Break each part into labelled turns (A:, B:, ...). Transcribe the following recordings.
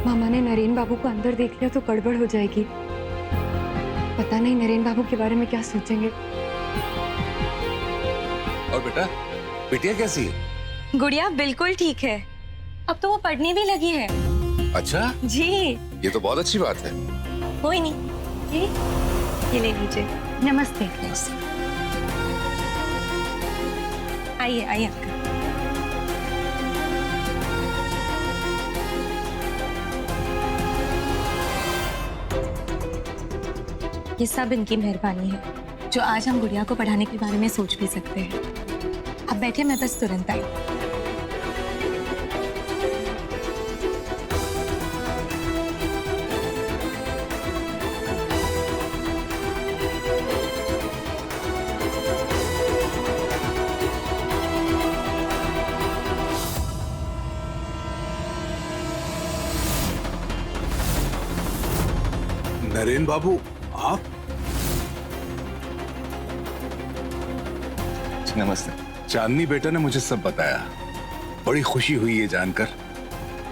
A: मामा ने नरेन बाबू को अंदर देख लिया तो गड़बड़ हो जाएगी। पता नहीं नरेन बाबू के बारे में क्या सोचेंगे।
B: और बेटा, बिटिया कैसी है?
C: गुड़िया बिल्कुल ठीक है, अब तो वो पढ़ने भी लगी है।
B: अच्छा
C: जी,
B: ये तो बहुत अच्छी बात है।
C: कोई नहीं, ये ले लीजिए।
A: नमस्ते।
C: आइए आइए अंकल। ये सब इनकी मेहरबानी है जो आज हम गुड़िया को पढ़ाने के बारे में सोच भी सकते हैं। अब बैठिए, मैं बस तुरंत आई।
B: नरेन बाबू, आप?
D: नमस्ते।
B: चांदनी बेटा ने मुझे सब बताया। बड़ी खुशी हुई ये जानकर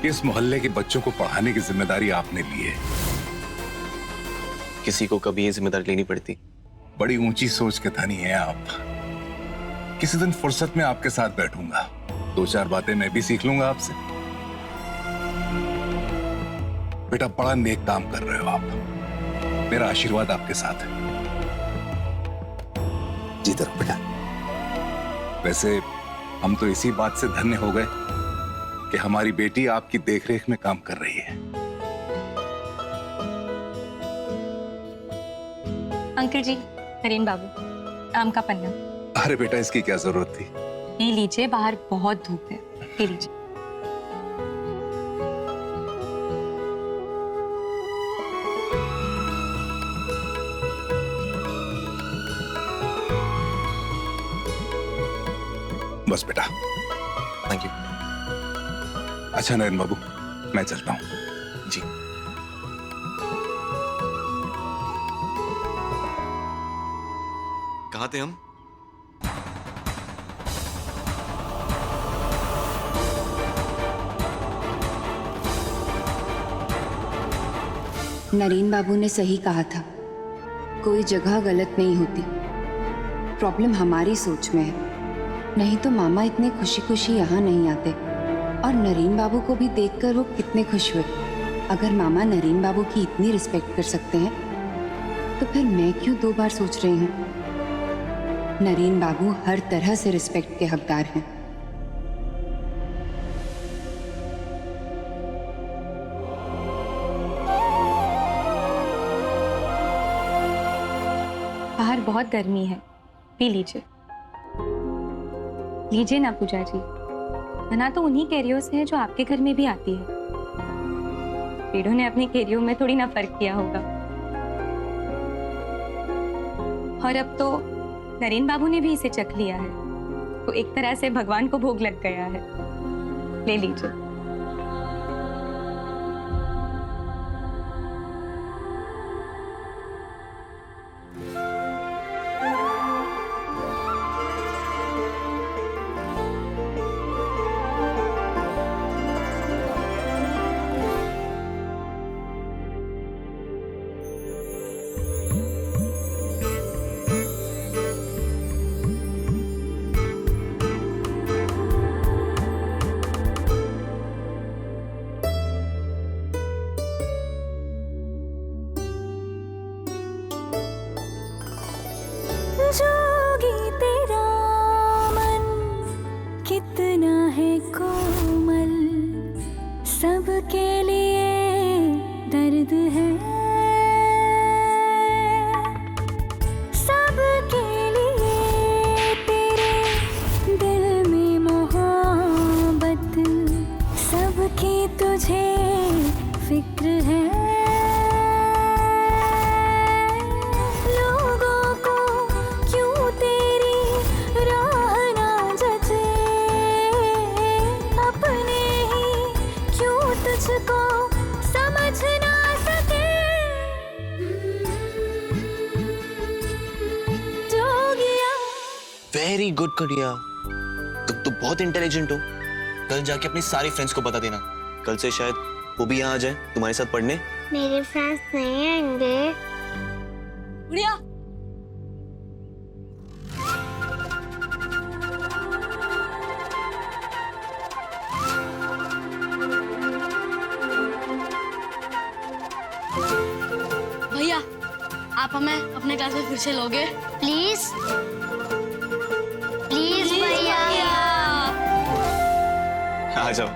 B: कि इस मोहल्ले के बच्चों को पढ़ाने की जिम्मेदारी आपने ली है।
D: किसी को कभी ये जिम्मेदारी लेनी पड़ती।
B: बड़ी ऊंची सोच के धनी हैं आप। किसी दिन फुर्सत में आपके साथ बैठूंगा, 2-4 बातें मैं भी सीख लूंगा आपसे। बेटा, बड़ा नेक काम कर रहे हो आप। मेरा आशीर्वाद आपके साथ है।
D: जी तरफ बेटा।
B: वैसे हम तो इसी बात से धन्य हो गए कि हमारी बेटी आपकी देखरेख में काम कर रही है।
C: अंकल जी, नरेन बाबू, आम का पन्ना।
B: अरे बेटा, इसकी क्या जरूरत थी?
C: ये लीजिए, बाहर बहुत धूप है, ये लीजिए।
B: बस बेटा।
D: Thank you.
B: अच्छा नरेन बाबू, मैं चलता हूं।
D: जी। कहाँ थे हम?
A: नरेन बाबू ने सही कहा था, कोई जगह गलत नहीं होती। प्रॉब्लम हमारी सोच में है। नहीं तो मामा इतने खुशी खुशी यहाँ नहीं आते। और नरेन बाबू को भी देखकर वो कितने खुश हुए। अगर मामा नरेन बाबू की इतनी रिस्पेक्ट कर सकते हैं तो फिर मैं क्यों 2 बार सोच रही हूँ। नरेन बाबू हर तरह से रिस्पेक्ट के हकदार हैं।
C: बाहर बहुत गर्मी है, पी लीजिए। लीजिए ना पूजा जी, मना तो उन्हीं कैरियों से है जो आपके घर में भी आती है। पेड़ों ने अपने कैरियों में थोड़ी ना फर्क किया होगा। और अब तो नरेन बाबू ने भी इसे चख लिया है, तो एक तरह से भगवान को भोग लग गया है। ले लीजिए।
E: जोगी तेरा मन कितना है कोमल, सबके लिए दर्द है, सबके लिए तेरे दिल में मोहब्बत, सबकी तुझे फिक्र है।
D: वेरी गुड गुड़िया, तुम तो बहुत इंटेलिजेंट हो। कल जाके अपनी सारी फ्रेंड्स को बता देना। कल से शायद वो भी यहाँ आ जाए तुम्हारे साथ पढ़ने।
F: मेरे फ्रेंड्स नहीं आएंगे।
C: गुड़िया
G: भैया, आप हमें अपने क्लास में फिर से लोगे?
F: प्लीज प्लीज भैया।
D: आ जाओ।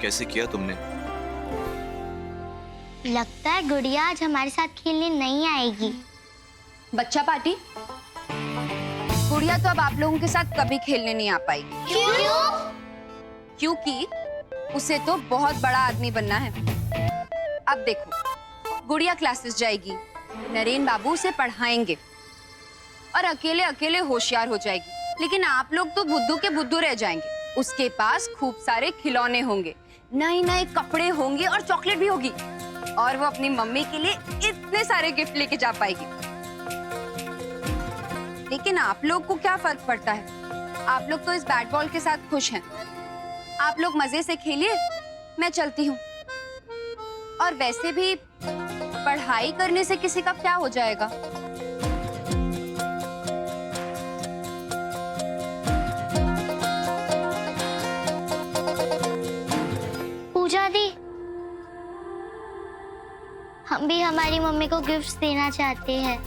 D: कैसे किया तुमने?
F: लगता है गुड़िया आज हमारे साथ खेलने नहीं आएगी।
A: बच्चा पार्टी, गुड़िया तो अब आप लोगों के साथ कभी खेलने नहीं आ पाएगी।
F: क्यों?
A: क्योंकि उसे तो बहुत बड़ा आदमी बनना है। अब देखो, गुड़िया क्लासेस जाएगी, नरेन बाबू उसे पढ़ाएंगे और अकेले अकेले होशियार हो जाएगी। लेकिन आप लोग तो बुद्धू के बुद्धू रह जाएंगे। उसके पास खूब सारे खिलौने होंगे, नए नए कपड़े होंगे और चॉकलेट भी होगी, और वो अपनी मम्मी के लिए इतने सारे गिफ्ट लेके जा पाएगी। लेकिन आप लोग को क्या फर्क पड़ता है? आप लोग तो इस बैट बॉल के साथ खुश हैं। आप लोग मजे से खेलिए, मैं चलती हूँ। और वैसे भी पढ़ाई करने से किसी का क्या हो जाएगा?
F: पूजा दी, हम भी हमारी मम्मी को गिफ्ट्स देना चाहते हैं।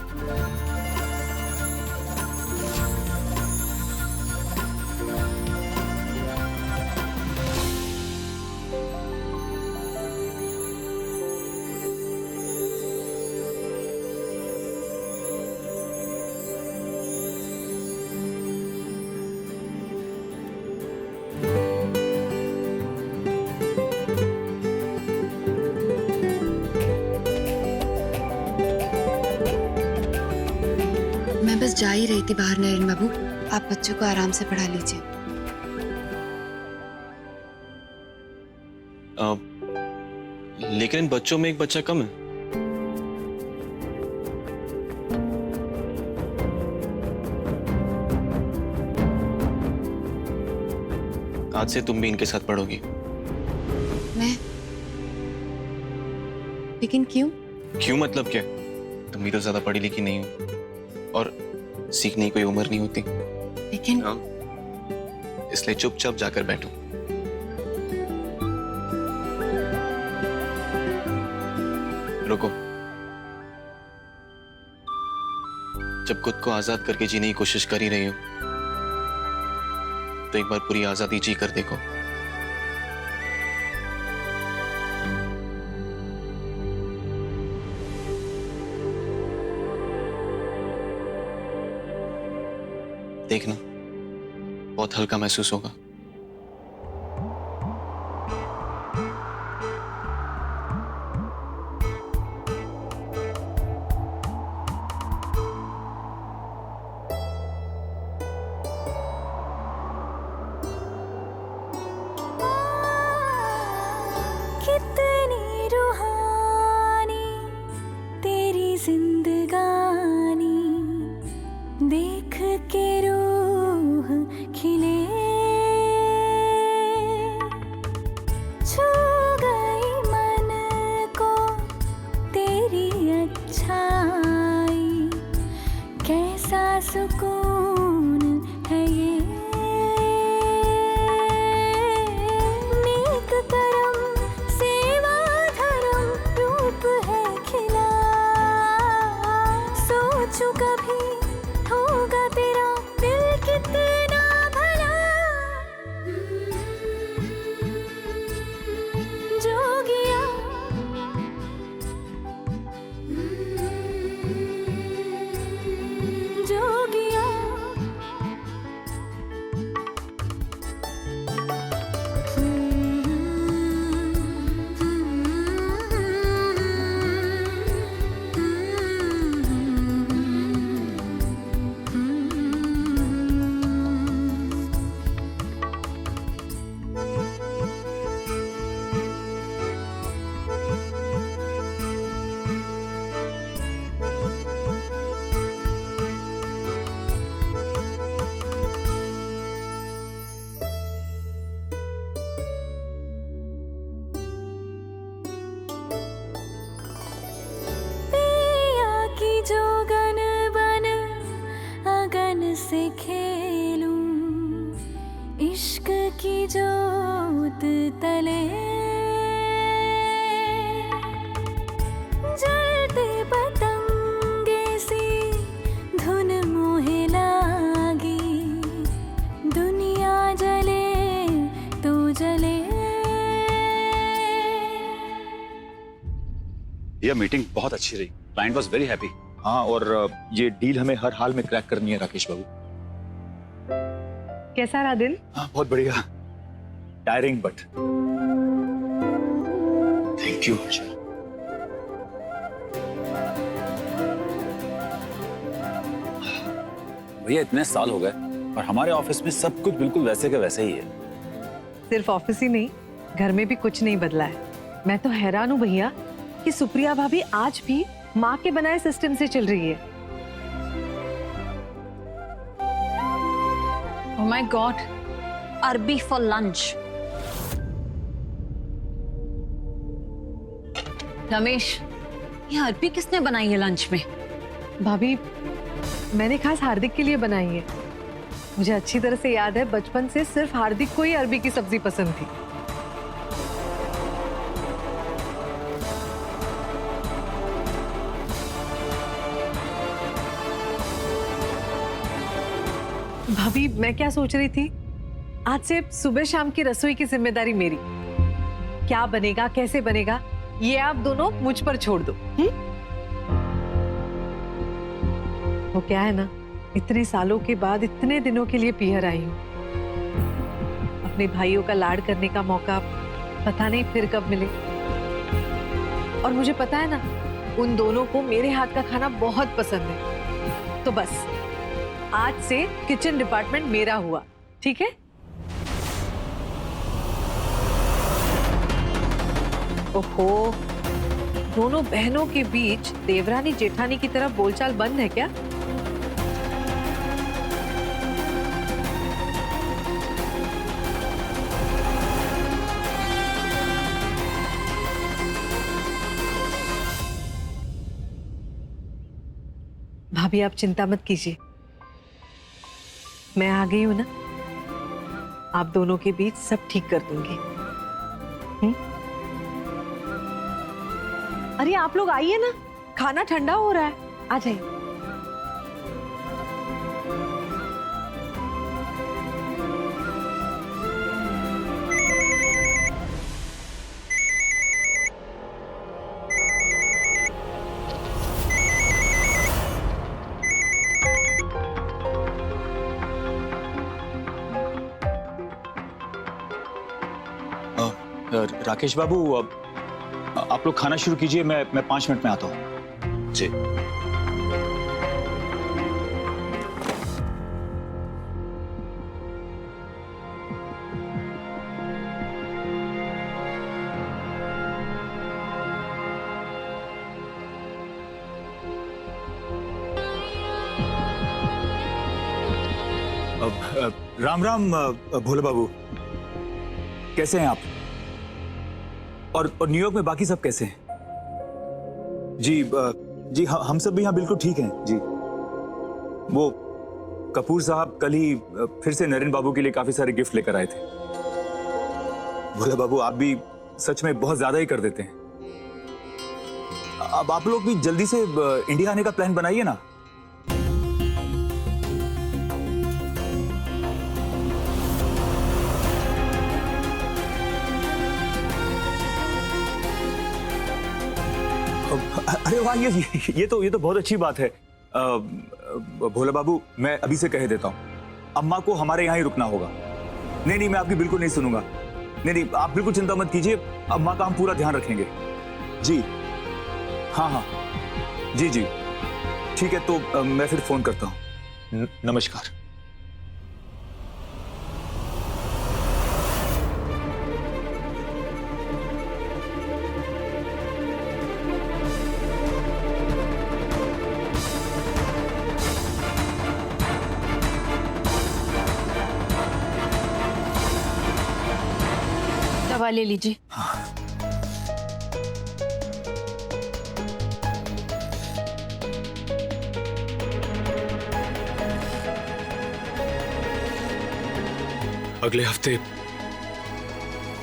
A: मैं बस जा ही रही थी बाहर नरेन बाबू, आप बच्चों को आराम से पढ़ा लीजिए।
D: लेकिन इन बच्चों में एक बच्चा कम है। आज से तुम भी इनके साथ पढ़ोगी।
A: मैं? लेकिन क्यों?
D: क्यों मतलब क्या? तुम भी तो ज्यादा पढ़ी लिखी नहीं हो और सीखने की कोई उम्र नहीं होती।
A: लेकिन
D: हाँ, इसलिए चुपचाप जाकर बैठो। रुको। जब खुद को आजाद करके जीने की कोशिश कर ही रही हो तो एक बार पूरी आजादी जी कर देखो। देखना, बहुत हल्का महसूस होगा।
E: कितनी रूहानी तेरी जिंदगानी, देख के रूह खिले
H: यह मीटिंग बहुत अच्छी रही। Client was very happy. हाँ, और ये डील हमें हर हाल में क्रैक करनी है राकेश बाबू।
I: कैसा रहा दिन?
H: हाँ, बहुत बढ़िया। Tiring but thank you. भैया इतने साल हो गए और हमारे ऑफिस में सब कुछ बिल्कुल वैसे के वैसे ही है।
I: सिर्फ ऑफिस ही नहीं, घर में भी कुछ नहीं बदला है। मैं तो हैरान हूँ भैया कि सुप्रिया भाभी आज भी माँ के बनाए सिस्टम से चल रही है।
J: Oh my God, अरबी फॉर लंच। रमेश, ये अरबी किसने बनाई है लंच में?
I: भाभी, मैंने खास हार्दिक के लिए बनाई है। मुझे अच्छी तरह से याद है, बचपन से सिर्फ हार्दिक को ही अरबी की सब्जी पसंद थी। भाभी, मैं क्या सोच रही थी, आज से सुबह शाम की रसोई की जिम्मेदारी मेरी। क्या बनेगा, कैसे बनेगा, ये आप दोनों मुझ पर छोड़ दो। वो क्या है ना, इतने सालों के बाद इतने दिनों के लिए पीहर आई हूँ। अपने भाइयों का लाड करने का मौका पता नहीं फिर कब मिले। और मुझे पता है ना, उन दोनों को मेरे हाथ का खाना बहुत पसंद है। तो बस आज से किचन डिपार्टमेंट मेरा हुआ, ठीक है? ओहो, दोनों बहनों के बीच देवरानी जेठानी की तरह बोलचाल बंद है क्या? भाभी, आप चिंता मत कीजिए, मैं आ गई हूं ना, आप दोनों के बीच सब ठीक कर दूंगी। अरे आप लोग आइए ना, खाना ठंडा हो रहा है, आ जाइए।
H: राकेश बाबू, आप लोग खाना शुरू कीजिए, मैं 5 मिनट में आता हूँ। जी। राम राम भोले बाबू, कैसे हैं आप? और न्यूयॉर्क में बाकी सब कैसे हैं? जी हम सब भी यहाँ बिल्कुल ठीक हैं जी। वो कपूर साहब कल ही फिर से नरेन बाबू के लिए काफी सारे गिफ्ट लेकर आए थे। भोला बाबू, आप भी सच में बहुत ज्यादा ही कर देते हैं। अब आप लोग भी जल्दी से इंडिया आने का प्लान बनाइए ना। अरे वाह, ये तो बहुत अच्छी बात है। भोला बाबू, मैं अभी से कह देता हूँ, अम्मा को हमारे यहाँ ही रुकना होगा। नहीं, मैं आपकी बिल्कुल नहीं सुनूंगा। नहीं, आप बिल्कुल चिंता मत कीजिए, अम्मा का हम पूरा ध्यान रखेंगे। जी हाँ, जी ठीक है, तो मैं फिर फोन करता हूँ। नमस्कार।
J: दवा ले लीजिए।
H: अगले हफ्ते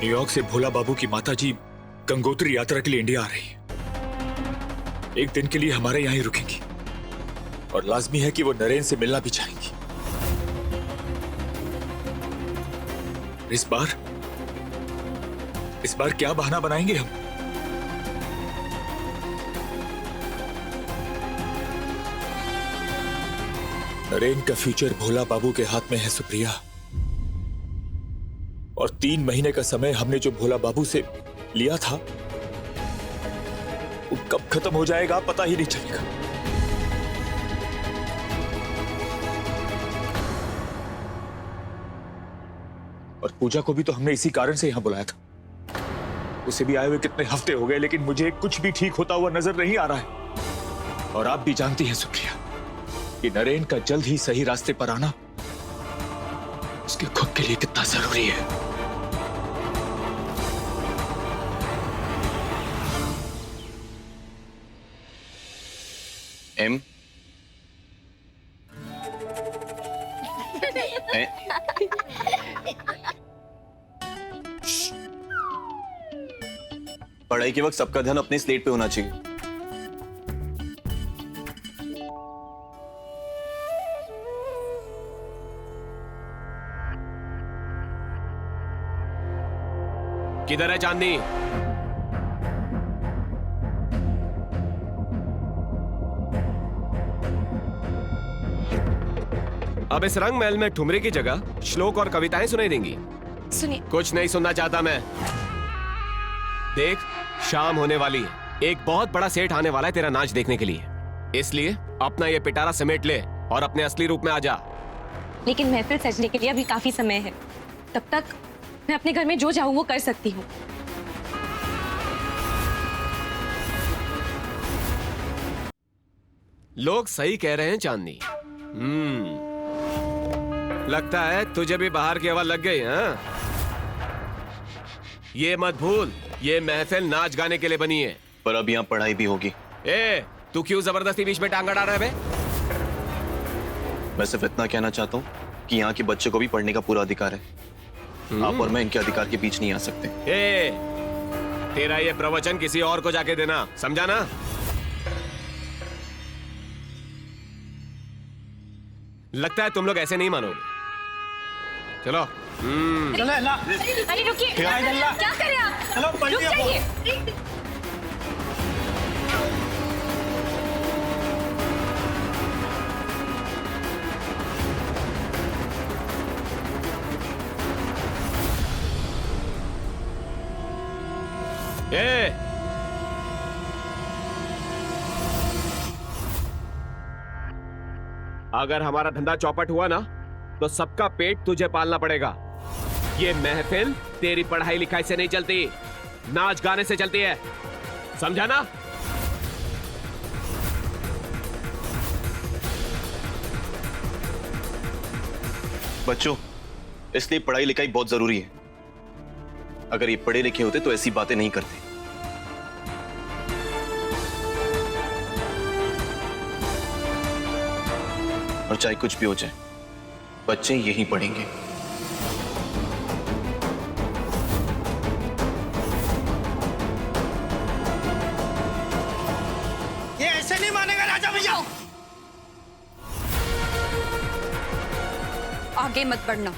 H: न्यूयॉर्क से भोला बाबू की माताजी गंगोत्री यात्रा के लिए इंडिया आ रही है। एक दिन के लिए हमारे यहाँ ही रुकेंगी और लाजमी है कि वो नरेन से मिलना भी चाहेंगी। इस बार क्या बहाना बनाएंगे हम?
K: नरेन का फ्यूचर भोला बाबू के हाथ में है सुप्रिया। और 3 महीने का समय हमने जो भोला बाबू से लिया था वो कब खत्म हो जाएगा पता ही नहीं चलेगा। और पूजा को भी तो हमने इसी कारण से यहां बुलाया था। उसे भी आए हुए कितने हफ्ते हो गए, लेकिन मुझे कुछ भी ठीक होता हुआ नजर नहीं आ रहा है। और आप भी जानती हैं सुप्रिया कि नरेन का जल्द ही सही रास्ते पर आना उसके खुद के लिए कितना जरूरी है।
D: एम पढ़ाई के वक्त सबका ध्यान अपने स्लेट पे होना चाहिए।
L: किधर है चांदनी? अब इस रंग महल में ठुमरी की जगह श्लोक और कविताएं सुनाई देंगी।
C: सुनिए,
L: कुछ नहीं सुनना चाहता मैं। देख, शाम होने वाली है, एक बहुत बड़ा सेठ आने वाला है तेरा नाच देखने के लिए, इसलिए अपना ये पिटारा समेट ले और अपने असली रूप में आ जा।
C: लेकिन महफिल सजने के लिए अभी काफी समय है, तब तक मैं अपने घर में जो चाहूँ वो कर सकती हूँ।
L: लोग सही कह रहे हैं चांदनी। लगता है तुझे भी बाहर की हवा लग गई, हाँ? ये मत भूल, ये महफिल नाच गाने के लिए बनी है।
D: पर अब यहाँ पढ़ाई भी होगी।
L: ए, तू क्यों जबरदस्ती बीच में टांग अड़ा रहा है बे?
D: मैं सिर्फ इतना कहना चाहता हूँ कि यहाँ के बच्चे को भी पढ़ने का पूरा अधिकार है। आप और मैं इनके अधिकार के बीच नहीं आ सकते।
L: ए, तेरा ये प्रवचन किसी और को जाके देना, समझा ना? लगता है तुम लोग ऐसे नहीं मानोगे। चलो।
C: अरे रुकिए, क्या कर रहे हैं आप? चलो, रुक जाइए।
L: ए, अगर हमारा धंधा चौपट हुआ ना तो सबका पेट तुझे पालना पड़ेगा। ये महफिल तेरी पढ़ाई लिखाई से नहीं चलती, नाच गाने से चलती है, समझा ना?
D: बच्चों, इसलिए पढ़ाई लिखाई बहुत जरूरी है। अगर ये पढ़े लिखे होते तो ऐसी बातें नहीं करते। और चाहे कुछ भी हो जाए, बच्चे यही पढ़ेंगे।
M: ये ऐसे नहीं मानेगा राजा भैया।
J: आगे मत बढ़ना।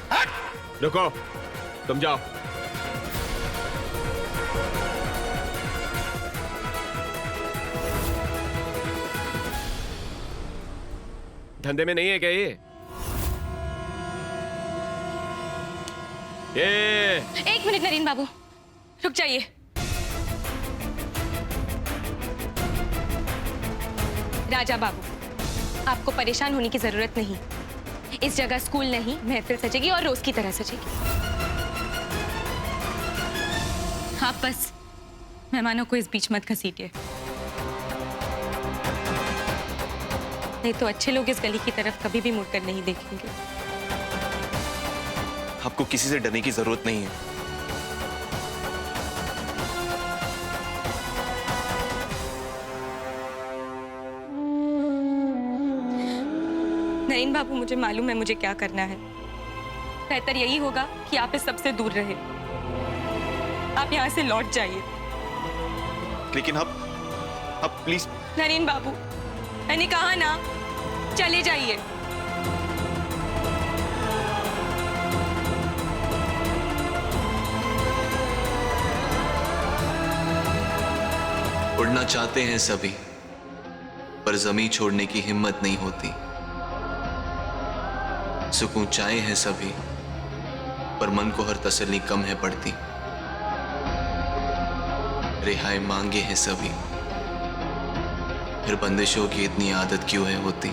L: रुको, तुम जाओ। धंधे में नहीं है क्या ये?
C: एक मिनट नरेन बाबू, रुक जाइए। राजा बाबू, आपको परेशान होने की जरूरत नहीं। इस जगह स्कूल नहीं, महफिल सजेगी और रोज की तरह सजेगी। आप बस मेहमानों को इस बीच मत घसीटिए, नहीं तो अच्छे लोग इस गली की तरफ कभी भी मुड़कर नहीं देखेंगे।
D: आपको किसी से डरने की जरूरत नहीं है।
C: नरेन बाबू, मुझे मालूम है मुझे क्या करना है। बेहतर यही होगा कि आप इस सबसे दूर रहे। आप यहाँ से लौट जाइए।
D: लेकिन आप प्लीज।
C: नरेन बाबू, मैंने कहा ना, चले जाइए।
D: उड़ना चाहते हैं सभी, पर जमीन छोड़ने की हिम्मत नहीं होती। सुकून चाहे हैं सभी, पर मन को हर तसल्ली कम है पड़ती। रिहाई मांगे हैं सभी, फिर बंदिशों की इतनी आदत क्यों है होती।